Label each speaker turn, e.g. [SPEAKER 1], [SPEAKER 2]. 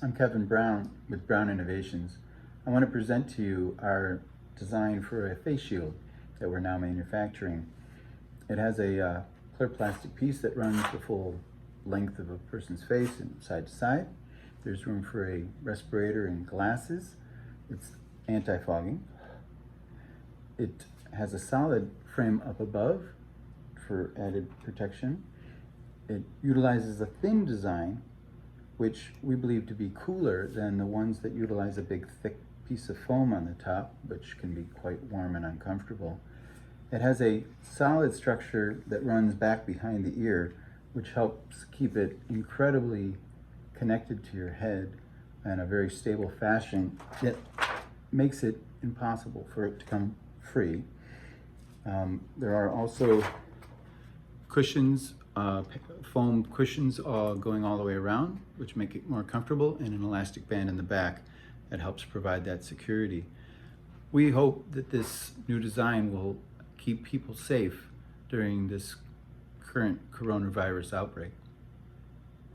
[SPEAKER 1] I'm Kevin Brown with BrownInnovations. I want to present to you our design for a face shield that we're now manufacturing. It has a clear plastic piece that runs the full length of a person's face and side to side. There's room for a respirator and glasses. It's anti-fogging. It has a solid frame up above for added protection. It utilizes a thin design, which we believe to be cooler than the ones that utilize a big thick piece of foam on the top, which can be quite warm and uncomfortable. It has a solid structure that runs back behind the ear, which helps keep it incredibly connected to your head in a very stable fashion, yet makes it impossible for it to come free. There are also cushions, foam cushions going all the way around, which make it more comfortable, and an elastic band in the back that helps provide that security. We hope that this new design will keep people safe during this current coronavirus outbreak.